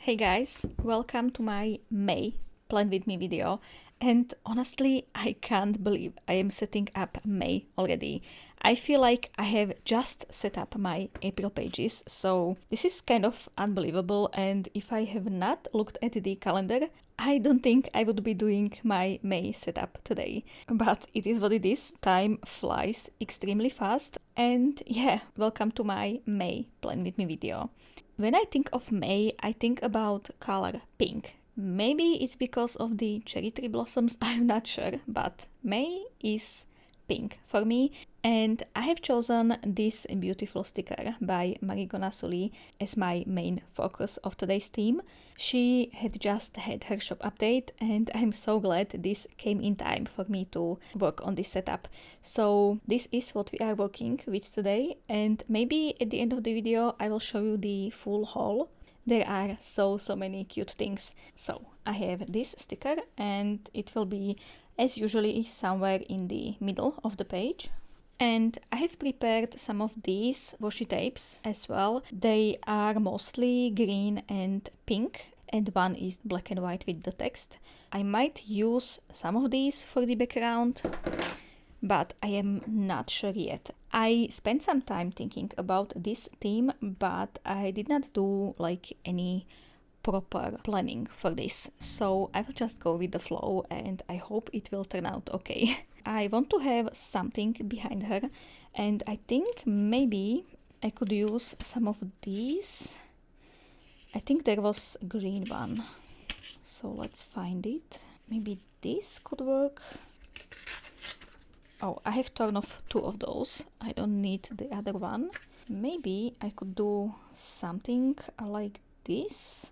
Hey guys, welcome to my May Plan With Me video. And honestly, I can't believe I am setting up May already. I feel like I have just set up my April pages, so this is kind of unbelievable. And if I have not looked at the calendar, I don't think I would be doing my May setup today. But it is what it is. Time flies extremely fast. And yeah, welcome to my May Plan With Me video. When I think of May, I think about color pink. Maybe it's because of the cherry tree blossoms, I'm not sure, but May is pink for me. And I have chosen this beautiful sticker by Marigona Suli as my main focus of today's theme. She had just had her shop update and I'm so glad this came in time for me to work on this setup. So this is what we are working with today, and maybe at the end of the video I will show you the full haul. There are so many cute things. So I have this sticker and it will be as usually somewhere in the middle of the page. And I have prepared some of these washi tapes as well. They are mostly green and pink, and one is black and white with the text. I might use some of these for the background, but I am not sure yet. I spent some time thinking about this theme, but I did not do like any proper planning for this. So I will just go with the flow and I hope it will turn out okay. I want to have something behind her, and I think maybe I could use some of these. I think there was a green one, so let's find it. Maybe this could work. Oh, I have torn off two of those. I don't need the other one. Maybe I could do something like this,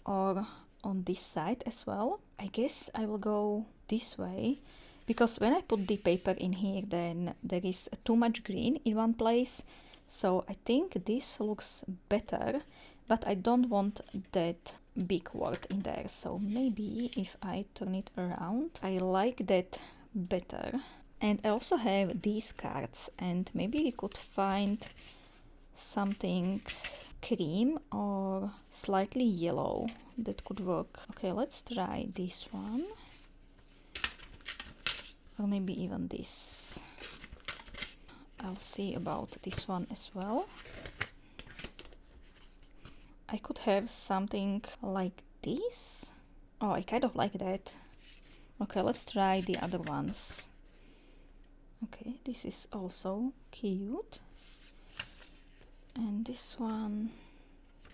or on this side as well. I guess I will go this way, because when I put the paper in here, then there is too much green in one place. So I think this looks better, but I don't want that big word in there. So maybe if I turn it around, I like that better. And I also have these cards, and maybe we could find something cream or slightly yellow that could work. Okay, let's try this one. Or maybe even this. I'll see about this one as well. I could have something like this. Oh, I kind of like that. Okay, let's try the other ones. Okay, this is also cute. And this one,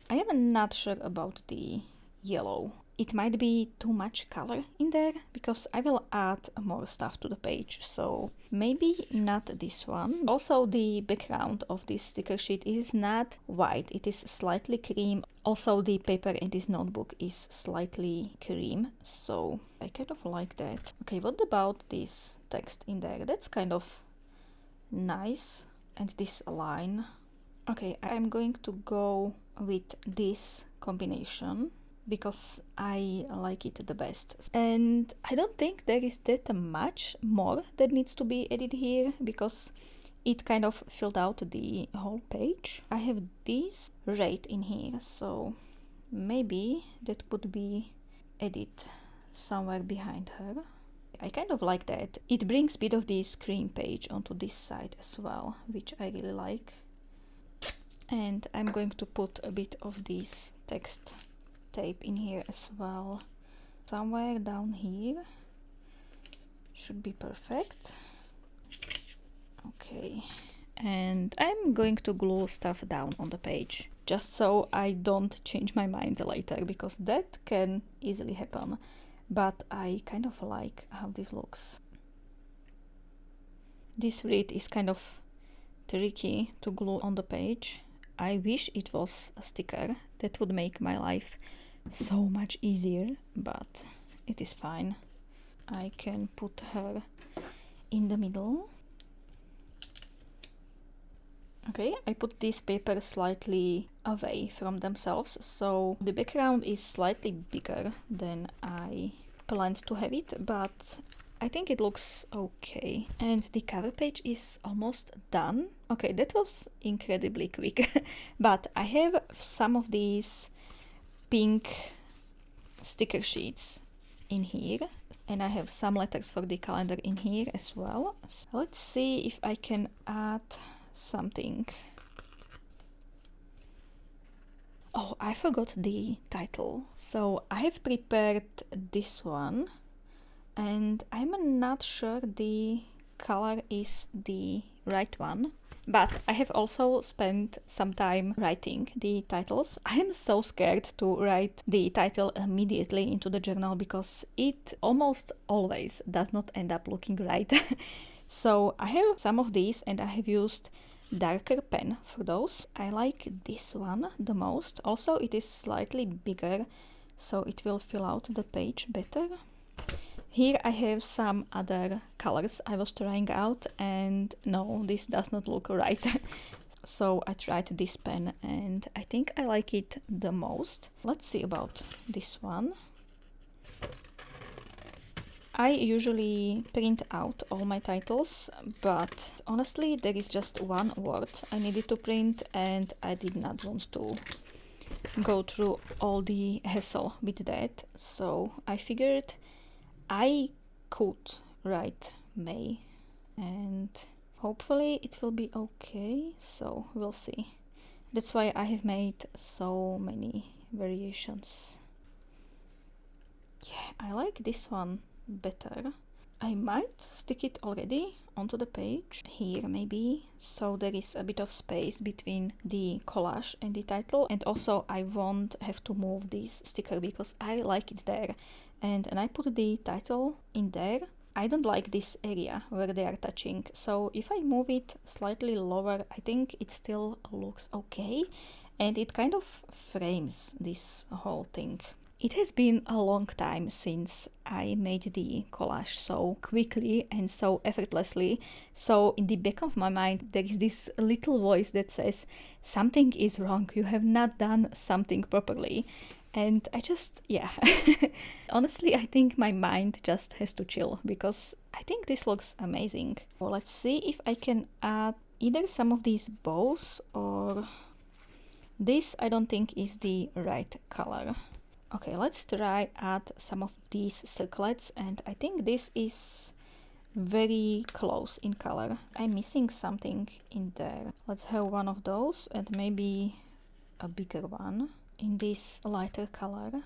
I am not sure about the yellow. It might be too much color in there, because I will add more stuff to the page, so maybe not this one. Also, the background of this sticker sheet is not white, it is slightly cream. Also, the paper in this notebook is slightly cream, so I kind of like that. Okay, what about this text in there? That's kind of nice. And this line. Okay, I'm going to go with this combination because I like it the best. And I don't think there is that much more that needs to be added here, because it kind of filled out the whole page. I have this right in here, so maybe that could be added somewhere behind her. I kind of like that. It brings a bit of the screen page onto this side as well, which I really like. And I'm going to put a bit of this text tape in here as well. Somewhere down here should be perfect. Okay, and I'm going to glue stuff down on the page, just so I don't change my mind later, because that can easily happen. But I kind of like how this looks. This wreath is kind of tricky to glue on the page. I wish it was a sticker. That would make my life so much easier, but it is fine. I can put her in the middle. Okay, I put this paper slightly away from themselves, so the background is slightly bigger than I planned to have it, but I think it looks okay. And the cover page is almost done. Okay, that was incredibly quick. But I have some of these pink sticker sheets in here, and I have some letters for the calendar in here as well. So let's see if I can add something. Oh, I forgot the title. So I have prepared this one, and I'm not sure the color is the right one, but I have also spent some time writing the titles. I am so scared to write the title immediately into the journal because it almost always does not end up looking right. So I have some of these, and I have used darker pen for those. I like this one the most. Also, it is slightly bigger, so it will fill out the page better. Here I have some other colors I was trying out, and no, this does not look right. So I tried this pen, and I think I like it the most. Let's see about this one. I usually print out all my titles, but honestly there is just one word I needed to print, and I did not want to go through all the hassle with that. So I figured I could write May, and hopefully it will be okay, so we'll see. That's why I have made so many variations. Yeah, I like this one better. I might stick it already onto the page here maybe, so there is a bit of space between the collage and the title, and also I won't have to move this sticker because I like it there, and I put the title in there. I don't like this area where they are touching, so if I move it slightly lower, I think it still looks okay, and it kind of frames this whole thing. It has been a long time since I made the collage so quickly and so effortlessly, so in the back of my mind there is this little voice that says something is wrong, you have not done something properly. And I just, yeah, honestly I think my mind just has to chill because I think this looks amazing. Well, let's see if I can add either some of these bows, or this I don't think is the right color. Okay, let's try add some of these circlets, and I think this is very close in color. I'm missing something in there. Let's have one of those, and maybe a bigger one in this lighter color.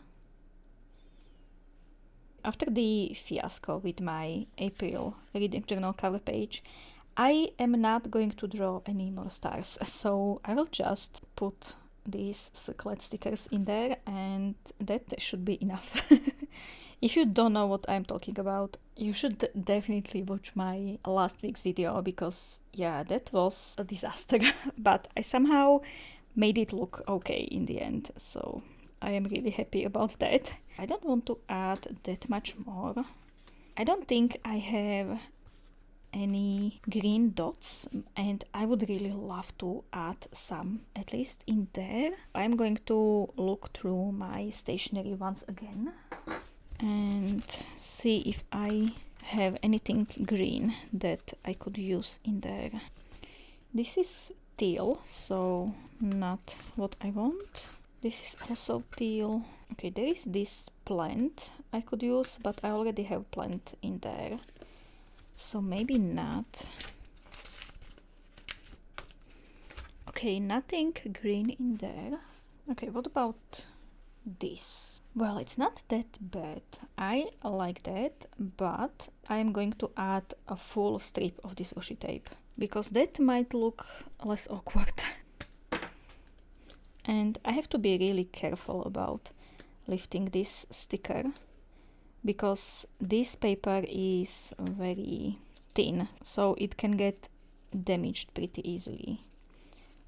After the fiasco with my April reading journal cover page, I am not going to draw any more stars, so I will just put these circlet stickers in there, and that should be enough. If you don't know what I'm talking about, you should definitely watch my last week's video, because yeah, that was a disaster. But I somehow made it look okay in the end, so I am really happy about that. I don't want to add that much more. I don't think I have any green dots, and I would really love to add some, at least in there. I'm going to look through my stationery once again and see if I have anything green that I could use in there. This is teal, so not what I want. This is also teal. Okay, there is this plant I could use, but I already have plant in there, so maybe not. Okay, nothing green in there. Okay, what about this? Well, it's not that bad. I like that, but I'm going to add a full strip of this washi tape, because that might look less awkward. And I have to be really careful about lifting this sticker, because this paper is very thin, so it can get damaged pretty easily.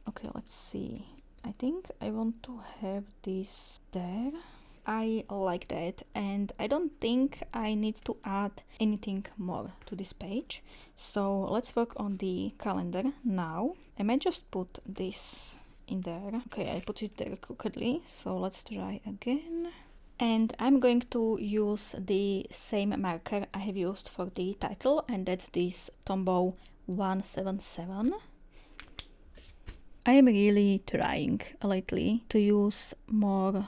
Okay, let's see. I think I want to have this there. I like that, and I don't think I need to add anything more to this page. So let's work on the calendar now. I might just put this in there. Okay, I put it there crookedly, so let's try again. And I'm going to use the same marker I have used for the title, and that's this Tombow 177. I am really trying lately to use more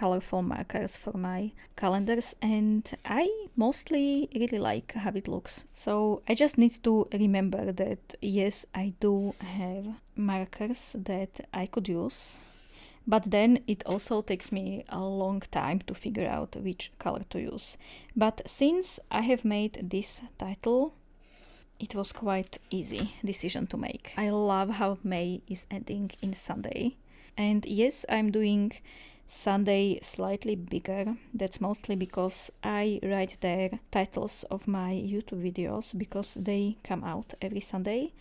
colorful markers for my calendars, and I mostly really like how it looks. So I just need to remember that yes, I do have markers that I could use, but then it also takes me a long time to figure out which color to use. But since I have made this title, it was quite easy decision to make. I love how May is ending in Sunday. And yes, I'm doing Sunday slightly bigger. That's mostly because I write there titles of my YouTube videos because they come out every Sunday.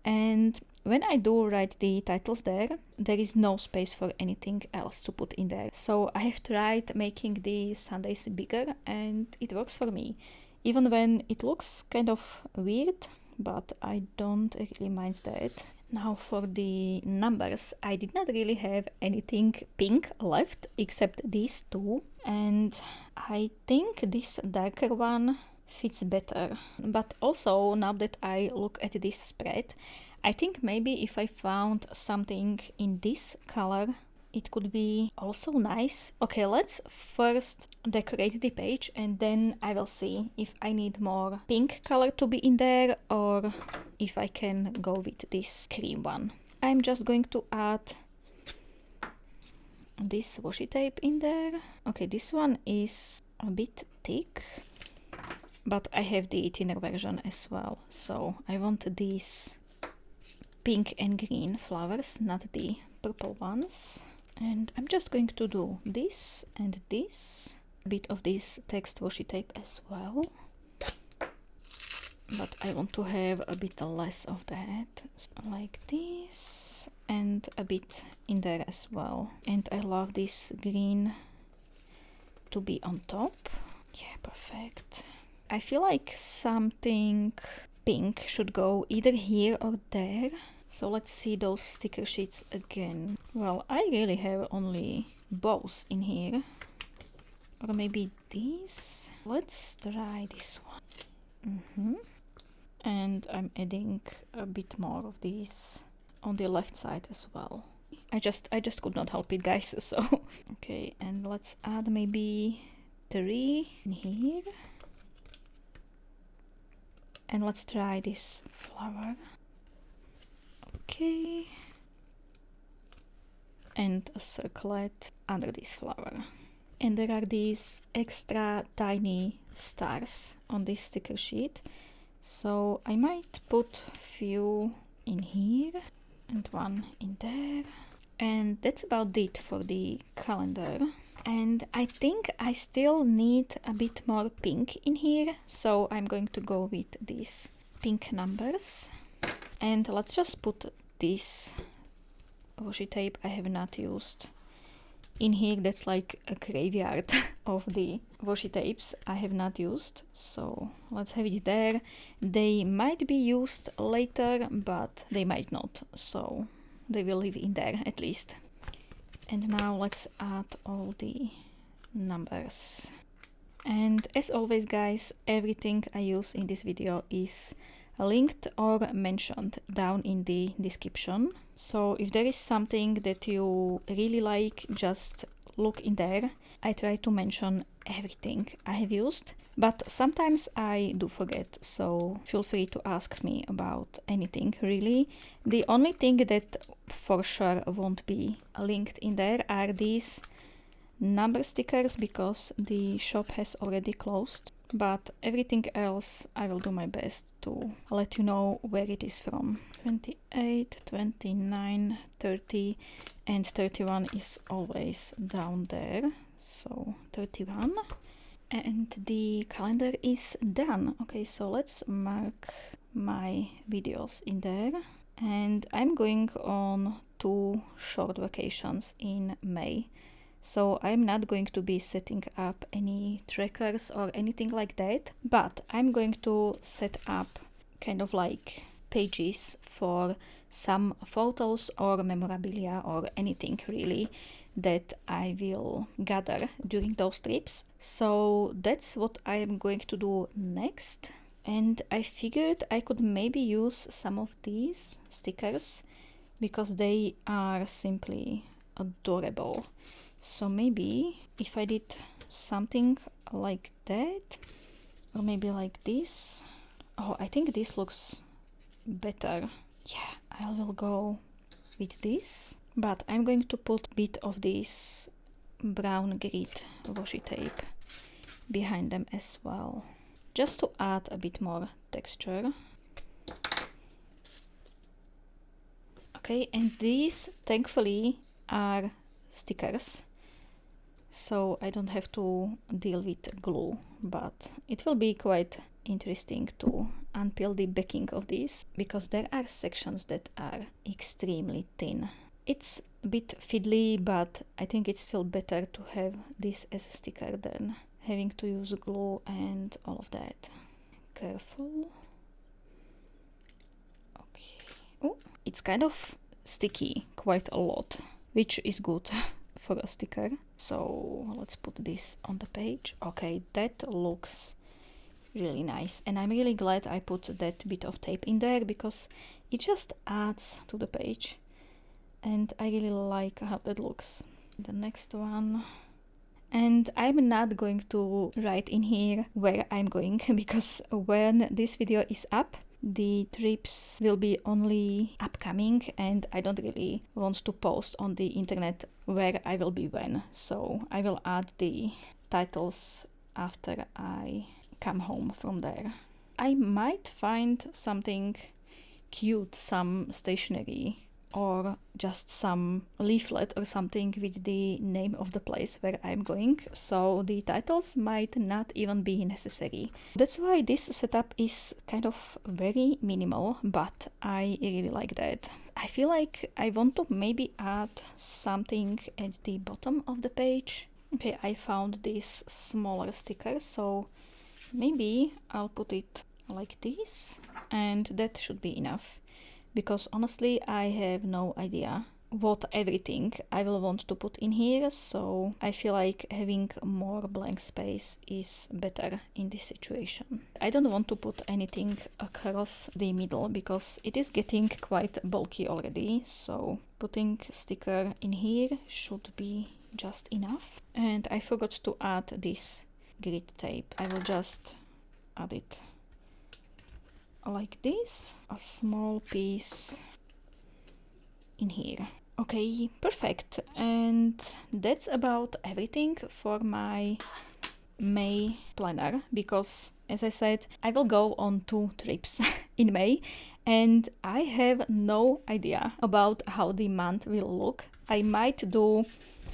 And when I do write the titles there is no space for anything else to put in there. So I have tried making the Sundays bigger and it works for me. Even when it looks kind of weird, but I don't really mind that. Now for the numbers, I did not really have anything pink left except these two, and I think this darker one fits better. But also, now that I look at this spread, I think maybe if I found something in this color, it could be also nice. Okay, let's first decorate the page and then I will see if I need more pink color to be in there or if I can go with this cream one. I'm just going to add this washi tape in there. Okay, this one is a bit thick, but I have the thinner version as well. So I want these pink and green flowers, not the purple ones. And I'm just going to do this and this, a bit of this text washi tape as well, but I want to have a bit less of that, like this, and a bit in there as well. And I love this green to be on top. Yeah, perfect. I feel like something pink should go either here or there. So let's see those sticker sheets again. Well, I really have only bows in here. Or maybe these. Let's try this one. And I'm adding a bit more of these on the left side as well. I just could not help it, guys, so. Okay, and let's add maybe 3 in here. And let's try this flower. Okay, and a circlet under this flower. And there are these extra tiny stars on this sticker sheet, so I might put a few in here and one in there. And that's about it for the calendar. And I think I still need a bit more pink in here, so I'm going to go with these pink numbers. And let's just put this washi tape I have not used in here. That's like a graveyard of the washi tapes I have not used. So let's have it there. They might be used later, but they might not. So they will live in there at least. And now let's add all the numbers. And as always, guys, everything I use in this video is linked or mentioned down in the description. So if there is something that you really like, just look in there. I try to mention everything I have used, but sometimes I do forget, so feel free to ask me about anything really. The only thing that for sure won't be linked in there are these number stickers because the shop has already closed. But everything else I will do my best to let you know where it is from. 28, 29, 30 and 31 is always down there. So 31. And the calendar is done. Okay, so let's mark my videos in there. And I'm going on 2 short vacations in May. So I'm not going to be setting up any trackers or anything like that, but I'm going to set up kind of like pages for some photos or memorabilia or anything really that I will gather during those trips. So that's what I am going to do next. And I figured I could maybe use some of these stickers because they are simply adorable. So maybe if I did something like that, or maybe like this. Oh, I think this looks better. Yeah, I will go with this, but I'm going to put a bit of this brown grit washi tape behind them as well, just to add a bit more texture. Okay, and these thankfully are stickers, so I don't have to deal with glue, but it will be quite interesting to unpeel the backing of these, because there are sections that are extremely thin. It's a bit fiddly, but I think it's still better to have this as a sticker than having to use glue and all of that. Careful. Okay. Oh, it's kind of sticky quite a lot, which is good for a sticker. So let's put this on the page. Okay, that looks really nice, and I'm really glad I put that bit of tape in there, because it just adds to the page, and I really like how that looks. The next one, and I'm not going to write in here where I'm going because when this video is up, the trips will be only upcoming, and I don't really want to post on the internet where I will be when, so I will add the titles after I come home from there. I might find something cute, some stationery or just some leaflet or something with the name of the place where I'm going, so the titles might not even be necessary. That's why this setup is kind of very minimal, but I really like that. I feel like I want to maybe add something at the bottom of the page. Okay, I found this smaller sticker, so maybe I'll put it like this, and that should be enough, because honestly I have no idea what everything I will want to put in here, so I feel like having more blank space is better in this situation. I don't want to put anything across the middle because it is getting quite bulky already, so putting sticker in here should be just enough. And I forgot to add this grit tape. I will just add it like this, a small piece in here. Okay, perfect. And that's about everything for my May planner, because as I said, I will go on 2 trips in May, and I have no idea about how the month will look. I might do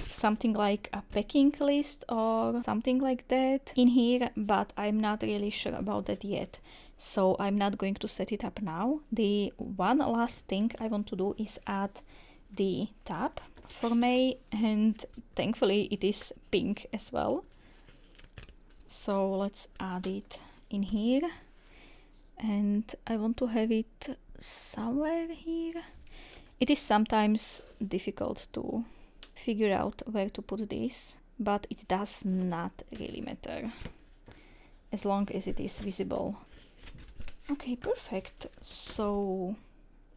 something like a packing list or something like that in here, but I'm not really sure about that yet, so I'm not going to set it up now. The one last thing I want to do is add the tab for May, and thankfully it is pink as well, so let's add it in here, and I want to have it somewhere here. It is sometimes difficult to figure out where to put this, but it does not really matter as long as it is visible. Okay, perfect. So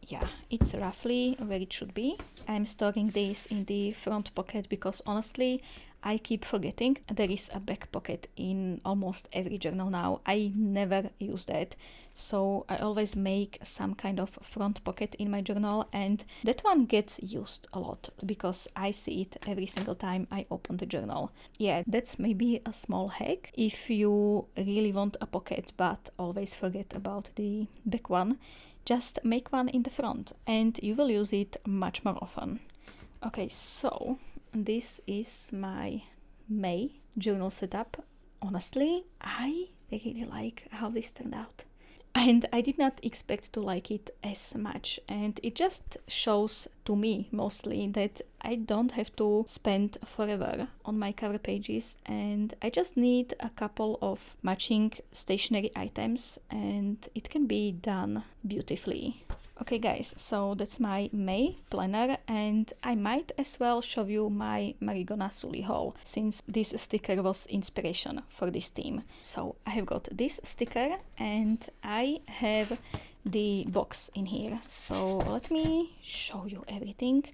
yeah, it's roughly where it should be. I'm storing this in the front pocket because honestly I keep forgetting there is a back pocket in almost every journal now. I never use that, so I always make some kind of front pocket in my journal, and that one gets used a lot because I see it every single time I open the journal. Yeah, that's maybe a small hack if you really want a pocket but always forget about the back one. Just make one in the front and you will use it much more often. Okay, so this is my May journal setup. Honestly, I really like how this turned out. And I did not expect to like it as much, and it just shows to me mostly that I don't have to spend forever on my cover pages, and I just need a couple of matching stationery items and it can be done beautifully. Okay guys, so that's my May planner, and I might as well show you my Marigona Suli haul, since this sticker was inspiration for this theme. So I have got this sticker and I have the box in here. So let me show you everything.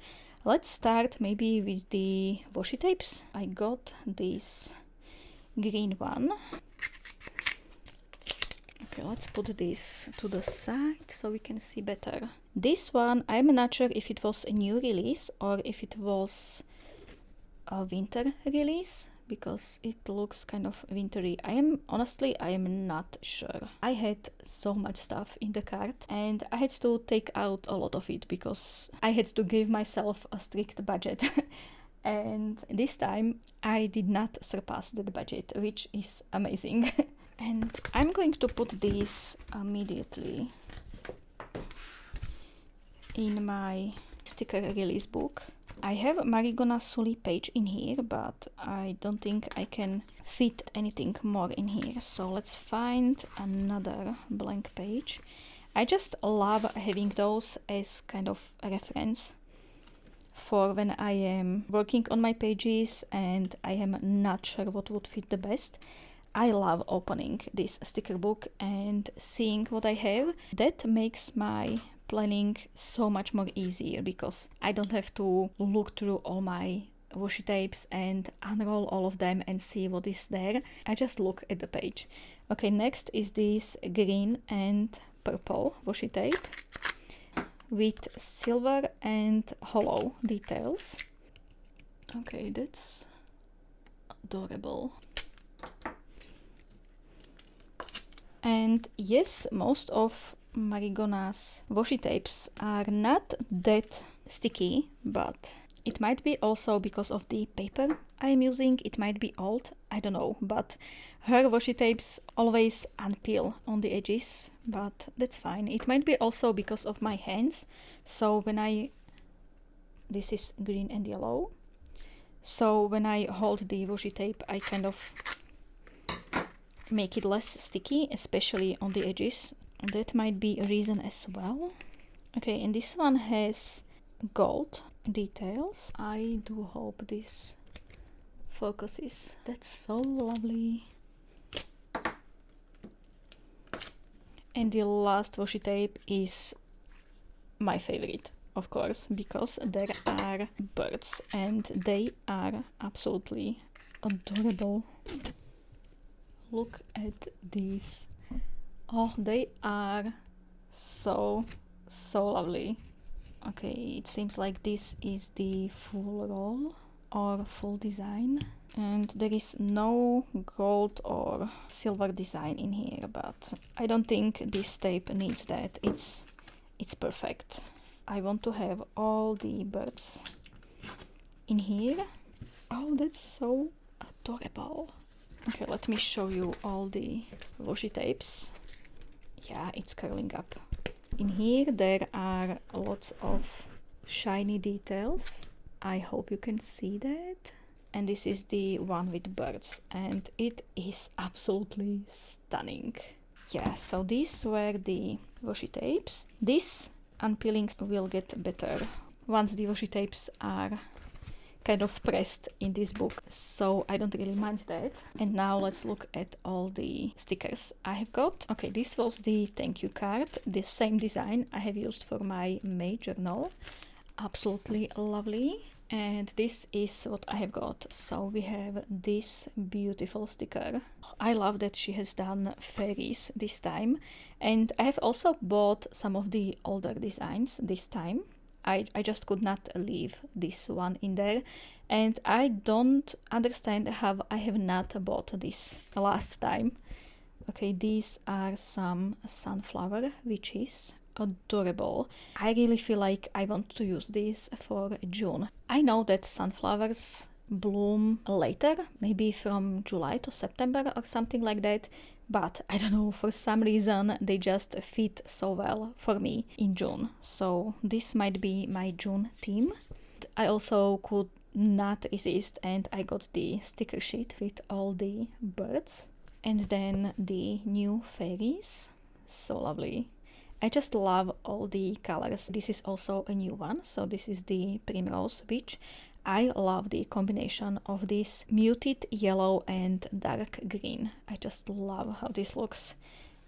Let's start maybe with the washi tapes. I got this green one. Okay, let's put this to the side so we can see better. This one, I'm not sure if it was a new release or if it was a winter release, because it looks kind of wintry. I am not sure. I had so much stuff in the cart and I had to take out a lot of it because I had to give myself a strict budget. And this time I did not surpass that budget, which is amazing. And I'm going to put this immediately in my sticker release book. I have Marigona Suli page in here, but I don't think I can fit anything more in here. So let's find another blank page. I just love having those as kind of a reference for when I am working on my pages and I am not sure what would fit the best. I love opening this sticker book and seeing what I have. That makes my planning so much more easier because I don't have to look through all my washi tapes and unroll all of them and see what is there. I just look at the page. Okay, next is this green and purple washi tape with silver and hollow details. Okay, that's adorable. And yes, most of Marigona's washi tapes are not that sticky, but it might be also because of the paper I am using. It might be old, I don't know, but her washi tapes always unpeel on the edges, but that's fine. It might be also because of my hands. So when this is green and yellow, so when I hold the washi tape, I kind of make it less sticky, especially on the edges. That might be a reason as well. Okay, and this one has gold details. I do hope this focuses. That's so lovely. And the last washi tape is my favorite, of course, because there are birds and they are absolutely adorable. Look at these. Oh, they are so lovely. Okay, it seems like this is the full roll or full design, and there is no gold or silver design in here, but I don't think this tape needs that. It's perfect. I want to have all the birds in here. Oh, that's so adorable. Okay, let me show you all the washi tapes. Yeah, it's curling up. In here there are lots of shiny details. I hope you can see that. And this is the one with birds and it is absolutely stunning. Yeah, so these were the washi tapes. This unpeeling will get better once the washi tapes are kind of pressed in this book, so I don't really mind that. And now let's look at all the stickers I have got. Okay, this was the thank you card, the same design I have used for my May journal. Absolutely lovely. And this is what I have got. So we have this beautiful sticker. I love that she has done fairies this time, and I have also bought some of the older designs this time. I just could not leave this one in there, and I don't understand how I have not bought this last time. Okay, these are some sunflower witches. Adorable. I really feel like I want to use this for June. I know that sunflowers bloom later, maybe from July to September or something like that, but I don't know, for some reason they just fit so well for me in June. So this might be my June theme. I also could not resist and I got the sticker sheet with all the birds and then the new fairies. So lovely. I just love all the colors. This is also a new one, so this is the Primrose Witch. I love the combination of this muted yellow and dark green. I just love how this looks.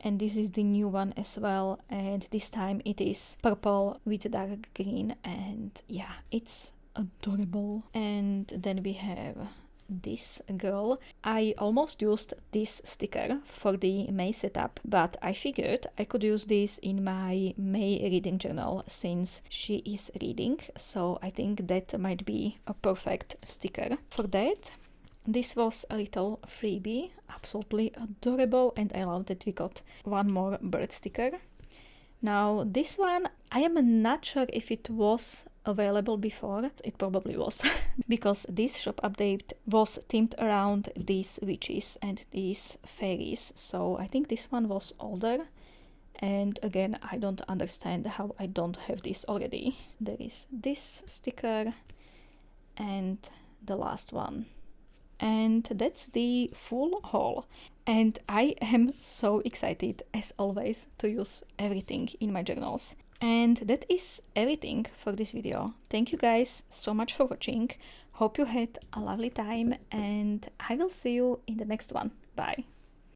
And this is the new one as well, and this time it is purple with dark green, and yeah, it's adorable. And then we have this girl. I almost used this sticker for the May setup, but I figured I could use this in my May reading journal since she is reading, so I think that might be a perfect sticker for that. This was a little freebie, absolutely adorable, and I love that we got one more bird sticker. Now this one, I am not sure if it was available before. It probably was because this shop update was themed around these witches and these fairies, so I think this one was older. And again, I don't understand how I don't have this already. There is this sticker and the last one. And that's the full haul. And I am so excited, as always, to use everything in my journals. And that is everything for this video. Thank you guys so much for watching. Hope you had a lovely time, and I will see you in the next one. Bye!